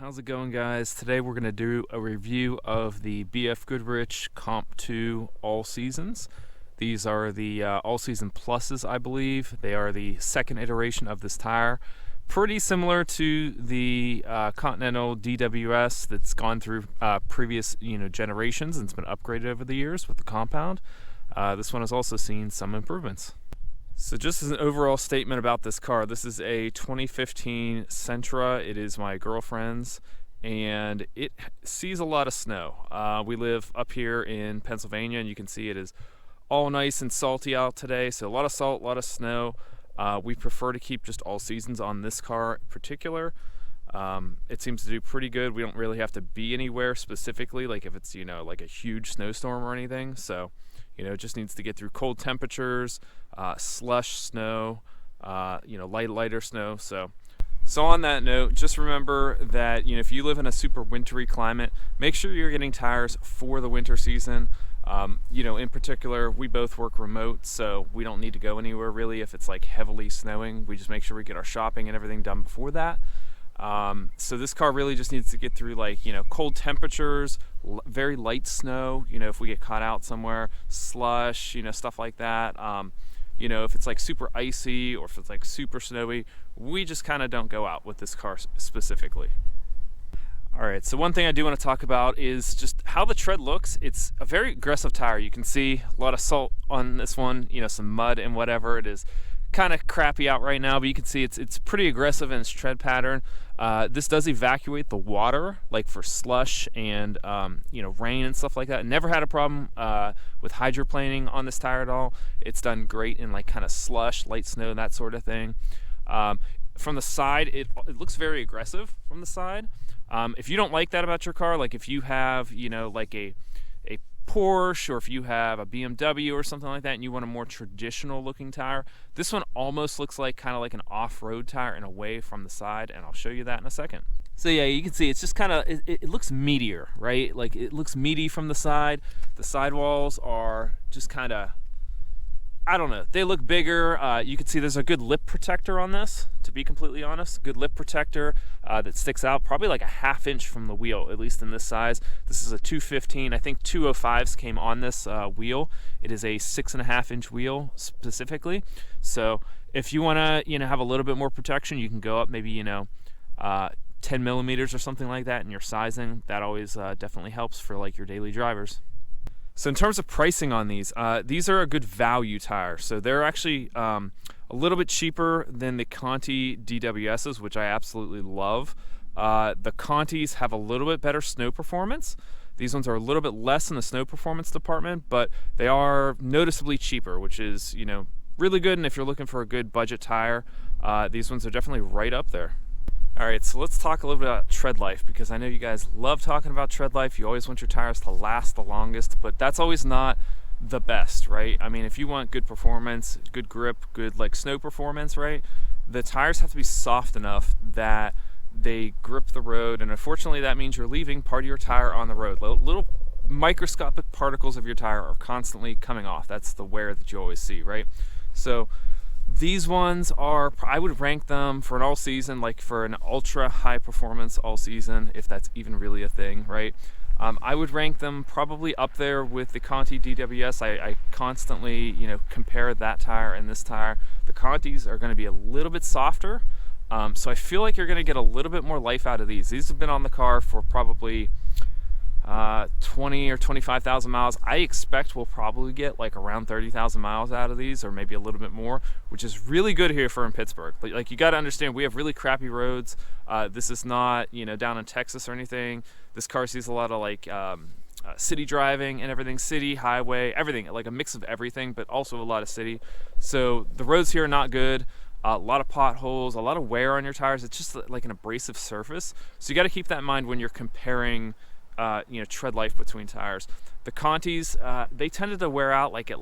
How's it going, guys? Today we're going to do a review of the BFGoodrich Comp-2 All Seasons. These are the All Season Pluses, I believe. They are the second iteration of this tire. Pretty similar to the Continental DWS that's gone through previous generations and it's been upgraded over the years with the compound. This one has also seen some improvements. So just as an overall statement about this car, this is a 2015 Sentra. It is my girlfriend's and it sees a lot of snow. We live up here in Pennsylvania and you can see it is all nice and salty out today. So a lot of salt, a lot of snow. We prefer to keep just all seasons on this car in particular. It seems to do pretty good. We don't really have to be anywhere specifically, like if it's, like a huge snowstorm or anything. So, it just needs to get through cold temperatures, slush, snow, lighter snow. So on that note, just remember that, if you live in a super wintry climate, make sure you're getting tires for the winter season. In particular, we both work remote, so we don't need to go anywhere really if it's like heavily snowing. We just make sure we get our shopping and everything done before that. So this car really just needs to get through cold temperatures, very light snow, if we get caught out somewhere, slush, stuff like that. If it's like super icy or if it's like super snowy, we just kind of don't go out with this car specifically. All right, so one thing I do want to talk about is just how the tread looks. It's a very aggressive tire. You can see a lot of salt on this one, some mud and whatever. It is kind of crappy out right now, but you can see it's pretty aggressive in its tread pattern. This does evacuate the water, like for slush and rain and stuff like that. Never had a problem with hydroplaning on this tire at all. It's done great in like kind of slush, light snow, that sort of thing. From the side, it looks very aggressive from the side. If you don't like that about your car, like if you have like a Porsche or if you have a BMW or something like that and you want a more traditional looking tire, this one almost looks like kind of like an off-road tire in a way from the side, and I'll show you that in a second. So yeah, you can see it's just kind of, it looks meatier, right? Like it looks meaty from the side. The sidewalls are just kind of, I don't know, they look bigger. You can see there's a good lip protector on this, to be completely honest. Good lip protector that sticks out probably like a ½ inch from the wheel, at least in this size. This is a 215. I think 205s came on this wheel. It is a 6.5 inch wheel specifically. So if you want to have a little bit more protection, you can go up maybe 10 millimeters or something like that in your sizing. That always definitely helps for like your daily drivers. So in terms of pricing on these are a good value tire. So they're actually a little bit cheaper than the Conti DWSs, which I absolutely love. The Contis have a little bit better snow performance. These ones are a little bit less in the snow performance department, but they are noticeably cheaper, which is really good. And if you're looking for a good budget tire, these ones are definitely right up there. All right, so let's talk a little bit about tread life, because I know you guys love talking about tread life. You always want your tires to last the longest, but that's always not the best, right? I mean, if you want good performance, good grip, good like snow performance, right? The tires have to be soft enough that they grip the road, and unfortunately that means you're leaving part of your tire on the road. Little microscopic particles of your tire are constantly coming off. That's the wear that you always see, right? So these ones are, I would rank them for an all season, like for an ultra high performance all season, if that's even really a thing, right? I would rank them probably up there with the Conti DWS. I constantly, compare that tire and this tire. The Contis are going to be a little bit softer, so I feel like you're going to get a little bit more life out of these. These have been on the car for probably 20 or 25,000 miles. I expect we'll probably get like around 30,000 miles out of these, or maybe a little bit more, which is really good here for in Pittsburgh. Like you got to understand, we have really crappy roads. This is not down in Texas or anything. This car sees a lot of like city driving and everything, city, highway, everything, like a mix of everything, but also a lot of city. So the roads here are not good. A lot of potholes, a lot of wear on your tires. It's just like an abrasive surface. So you got to keep that in mind when you're comparing tread life between tires. The Contis, they tended to wear out like at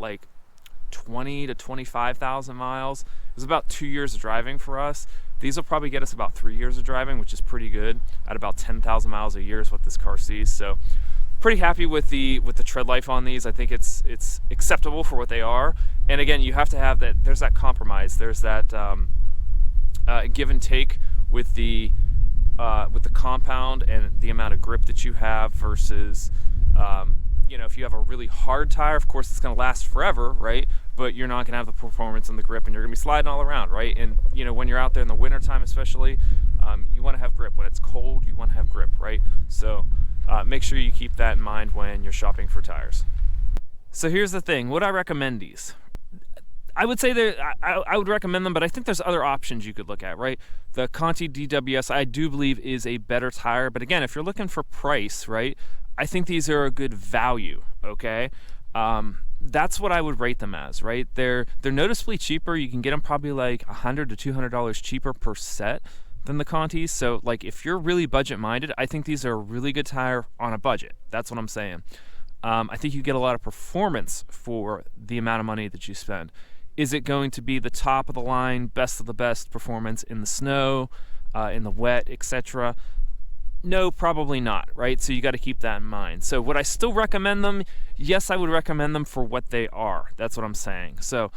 20 to 25,000 miles. It was about 2 years of driving for us. These will probably get us about 3 years of driving, which is pretty good. At about 10,000 miles a year is what this car sees. So pretty happy with the tread life on these. I think it's acceptable for what they are. And again, you have to have that. There's that compromise. There's that give and take with the with the compound and the amount of grip that you have versus you know, if you have a really hard tire, of course it's going to last forever, right? But you're not going to have the performance and the grip, and you're going to be sliding all around, right? And you know, when you're out there in the wintertime especially, you want to have grip. When it's cold, you want to have grip, right? So make sure you keep that in mind when you're shopping for tires. So here's the thing, would I recommend these? I would say that I would recommend them, but I think there's other options you could look at, right? The Conti DWS, I do believe, is a better tire, but again, if you're looking for price, right, I think these are a good value, okay? That's what I would rate them as, right? They're noticeably cheaper. You can get them probably like $100 to $200 cheaper per set than the Contis. So like if you're really budget minded, I think these are a really good tire on a budget. That's what I'm saying. I think you get a lot of performance for the amount of money that you spend. Is it going to be the top of the line, best of the best performance in the snow, in the wet, etc.? No, probably not, right? So you got to keep that in mind. So would I still recommend them? Yes, I would recommend them for what they are. That's what I'm saying. So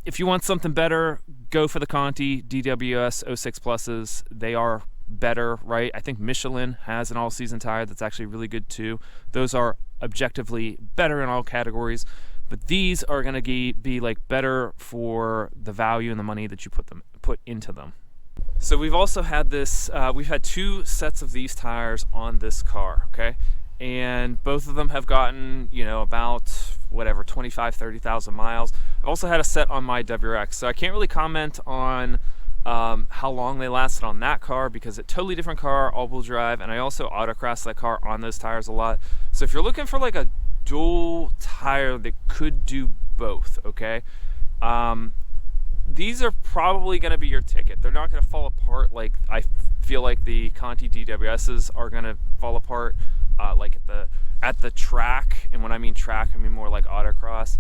if you want something better, go for the Conti DWS 06 Pluses. They are better, right? I think Michelin has an all-season tire that's actually really good too. Those are objectively better in all categories, but these are going to be like better for the value and the money that you put into them. So we've also had this, we've had 2 sets of these tires on this car, okay? And both of them have gotten, you know, about whatever, 25-30,000 miles. I've also had a set on my WRX, so I can't really comment on how long they lasted on that car because it's a totally different car, all-wheel drive, and I also autocrossed that car on those tires a lot. So if you're looking for like a dual tire that could do both, okay? These are probably going to be your ticket. They're not going to fall apart like I feel like the Conti DWSs are going to fall apart like at the track. And when I mean track, I mean more like autocross.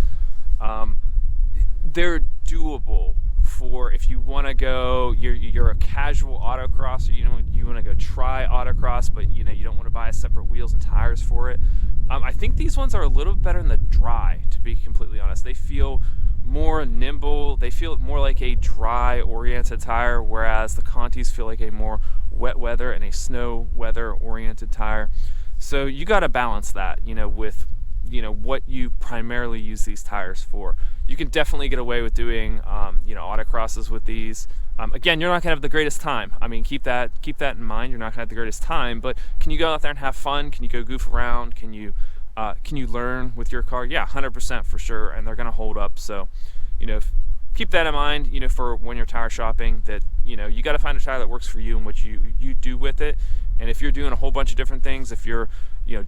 They're doable for if you want to go, you're a casual autocrosser, you want to go try autocross, but you know you don't want to buy separate wheels and tires for it. I think these ones are a little better in the dry, to be completely honest. They feel more nimble, they feel more like a dry oriented tire, whereas the Contis feel like a more wet weather and a snow weather oriented tire. So you got to balance that, you know, with what you primarily use these tires for. You can definitely get away with doing autocrosses with these. Again, you're not gonna have the greatest time. I mean, keep that in mind. You're not gonna have the greatest time, but can you go out there and have fun? Can you go goof around? Can you learn with your car? Yeah, 100% for sure, and they're gonna hold up. So, keep that in mind, for when you're tire shopping, that, you got to find a tire that works for you and what you do with it. And if you're doing a whole bunch of different things, if you're,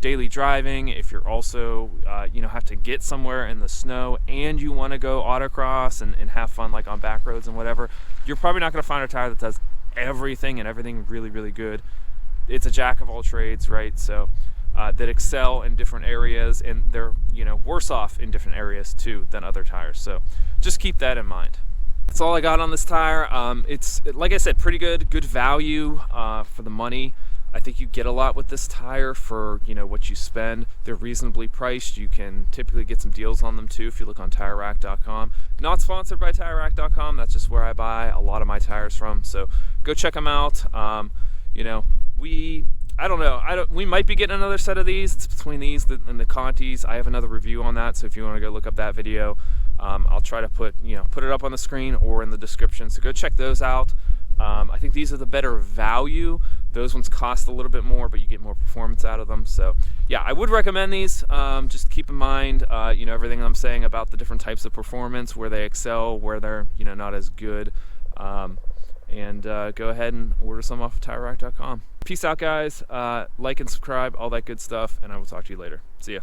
daily driving, if you're also, have to get somewhere in the snow and you want to go autocross and have fun, like on back roads and whatever, you're probably not going to find a tire that does everything and everything really, really good. It's a jack of all trades, right? So that excel in different areas, and they're, worse off in different areas too than other tires. So just keep that in mind. That's all I got on this tire. It's, like I said, pretty good value for the money. I think you get a lot with this tire for, what you spend. They're reasonably priced. You can typically get some deals on them too if you look on TireRack.com. Not sponsored by TireRack.com. That's just where I buy a lot of my tires from. So go check them out. I don't know. We might be getting another set of these. It's between these and the Contis. I have another review on that, so if you want to go look up that video, I'll try to put it up on the screen or in the description. So go check those out. I think these are the better value. Those ones cost a little bit more, but you get more performance out of them. So yeah, I would recommend these. Just keep in mind, everything I'm saying about the different types of performance, where they excel, where they're not as good. And go ahead and order some off of TireRack.com. Peace out, guys. Like and subscribe, all that good stuff, and I will talk to you later. See ya.